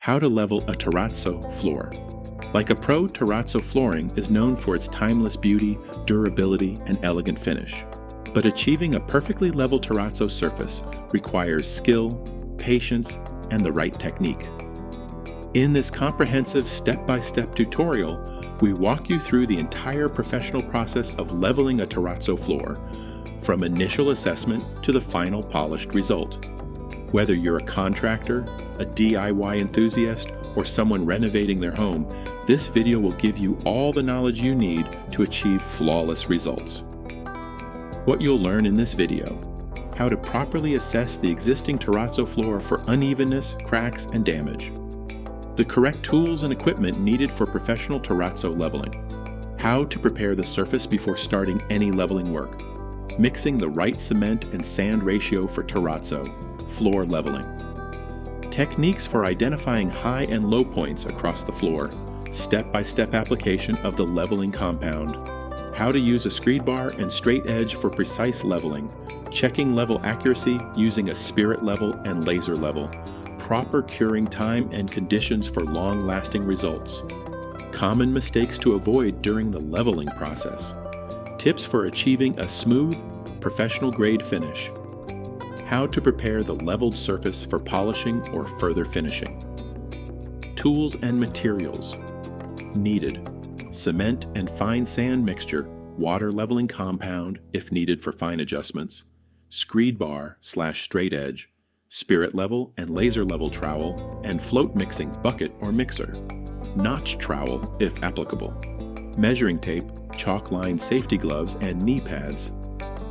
How to level a terrazzo floor. Like a pro, terrazzo flooring is known for its timeless beauty, durability, and elegant finish. But achieving a perfectly level terrazzo surface requires skill, patience, and the right technique. In this comprehensive step-by-step tutorial, we walk you through the entire professional process of leveling a terrazzo floor, from initial assessment to the final polished result. Whether you're a contractor, a DIY enthusiast, or someone renovating their home, this video will give you all the knowledge you need to achieve flawless results. What you'll learn in this video: how to properly assess the existing terrazzo floor for unevenness, cracks, and damage. The correct tools and equipment needed for professional terrazzo leveling. How to prepare the surface before starting any leveling work. Mixing the right cement and sand ratio for terrazzo, floor leveling. Techniques for identifying high and low points across the floor. Step-by-step application of the leveling compound. How to use a screed bar and straight edge for precise leveling. Checking level accuracy using a spirit level and laser level. Proper curing time and conditions for long-lasting results. Common mistakes to avoid during the leveling process. Tips for achieving a smooth, professional-grade finish. How to prepare the leveled surface for polishing or further finishing. Tools and materials. Needed: cement and fine sand mixture, water leveling compound if needed for fine adjustments, screed bar / straight edge, spirit level and laser level trowel, and float mixing bucket or mixer, notch trowel if applicable, measuring tape, chalk line safety gloves, and knee pads.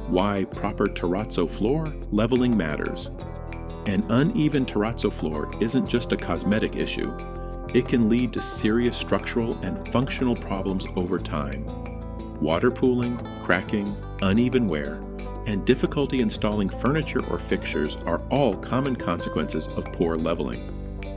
Why proper terrazzo floor leveling matters. An uneven terrazzo floor isn't just a cosmetic issue. It can lead to serious structural and functional problems over time. Water pooling, cracking, uneven wear, and difficulty installing furniture or fixtures are all common consequences of poor leveling.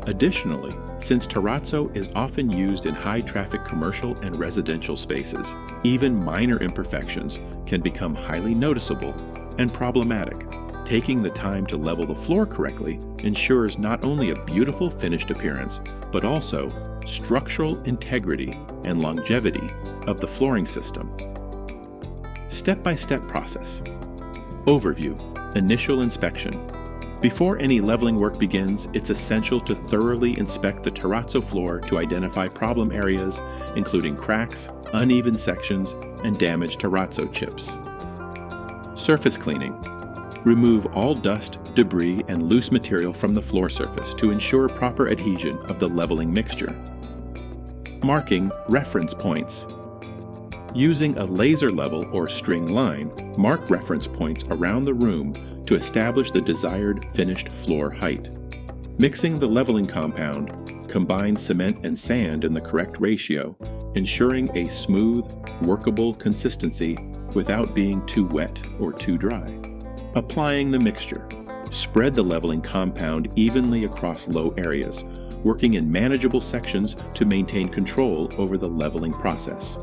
Additionally, since terrazzo is often used in high-traffic commercial and residential spaces, even minor imperfections can become highly noticeable and problematic. Taking the time to level the floor correctly ensures not only a beautiful finished appearance, but also structural integrity and longevity of the flooring system. Step-by-step process. Overview: initial inspection. Before any leveling work begins, it's essential to thoroughly inspect the terrazzo floor to identify problem areas, including cracks, uneven sections, and damaged terrazzo chips. Surface cleaning. Remove all dust, debris, and loose material from the floor surface to ensure proper adhesion of the leveling mixture. Marking reference points. Using a laser level or string line, mark reference points around the room to establish the desired finished floor height. Mixing the leveling compound, combine cement and sand in the correct ratio, ensuring a smooth, workable consistency without being too wet or too dry. Applying the mixture. Spread the leveling compound evenly across low areas, working in manageable sections to maintain control over the leveling process.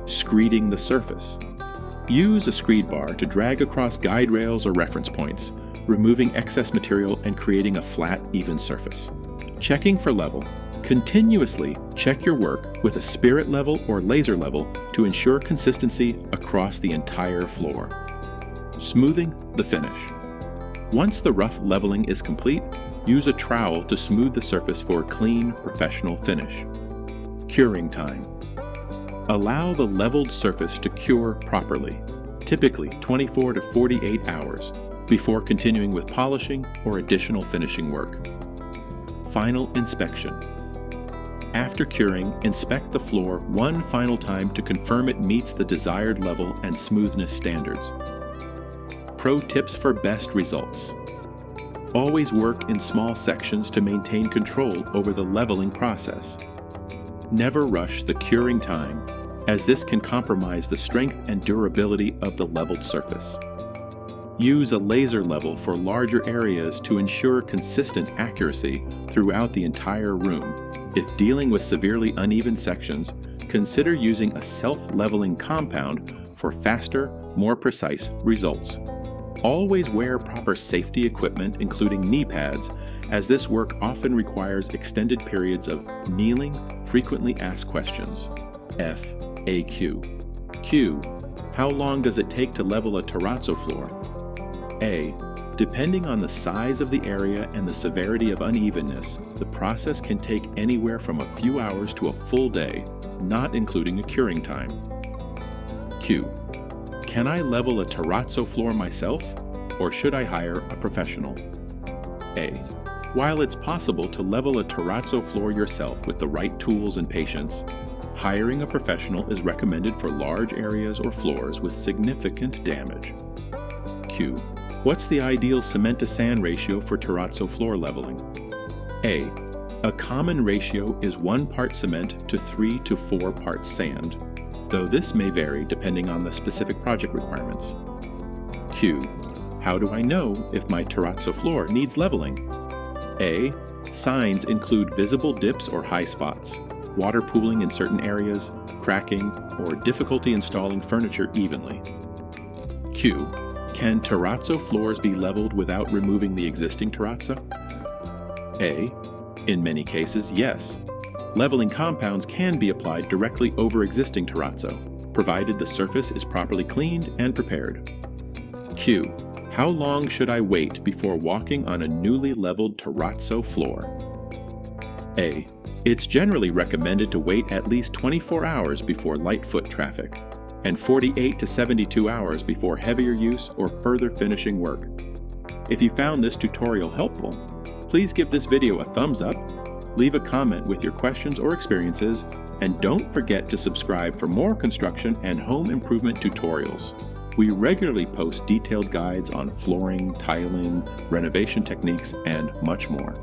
Screeding the surface. Use a screed bar to drag across guide rails or reference points, removing excess material and creating a flat, even surface. Checking for level. Continuously check your work with a spirit level or laser level to ensure consistency across the entire floor. Smoothing the finish. Once the rough leveling is complete, use a trowel to smooth the surface for a clean, professional finish. Curing time. Allow the leveled surface to cure properly, typically 24 to 48 hours, before continuing with polishing or additional finishing work. Final inspection. After curing, inspect the floor one final time to confirm it meets the desired level and smoothness standards. Pro tips for best results. Always work in small sections to maintain control over the leveling process. Never rush the curing time, as this can compromise the strength and durability of the leveled surface. Use a laser level for larger areas to ensure consistent accuracy throughout the entire room. If dealing with severely uneven sections, consider using a self-leveling compound for faster, more precise results. Always wear proper safety equipment, including knee pads, as this work often requires extended periods of kneeling, frequently asked questions. FAQ. Q. How long does it take to level a terrazzo floor? A. Depending on the size of the area and the severity of unevenness, the process can take anywhere from a few hours to a full day, not including a curing time. Q. Can I level a terrazzo floor myself, or should I hire a professional? A. While it's possible to level a terrazzo floor yourself with the right tools and patience, hiring a professional is recommended for large areas or floors with significant damage. Q. What's the ideal cement to sand ratio for terrazzo floor leveling? A. A common ratio is 1 part cement to 3 to 4 parts sand, though this may vary depending on the specific project requirements. Q. How do I know if my terrazzo floor needs leveling? A. Signs include visible dips or high spots, water pooling in certain areas, cracking, or difficulty installing furniture evenly. Q. Can terrazzo floors be leveled without removing the existing terrazzo? A. In many cases, yes. Leveling compounds can be applied directly over existing terrazzo, provided the surface is properly cleaned and prepared. Q. How long should I wait before walking on a newly leveled terrazzo floor? A. It's generally recommended to wait at least 24 hours before light foot traffic, and 48 to 72 hours before heavier use or further finishing work. If you found this tutorial helpful, please give this video a thumbs up, leave a comment with your questions or experiences, and don't forget to subscribe for more construction and home improvement tutorials. We regularly post detailed guides on flooring, tiling, renovation techniques, and much more.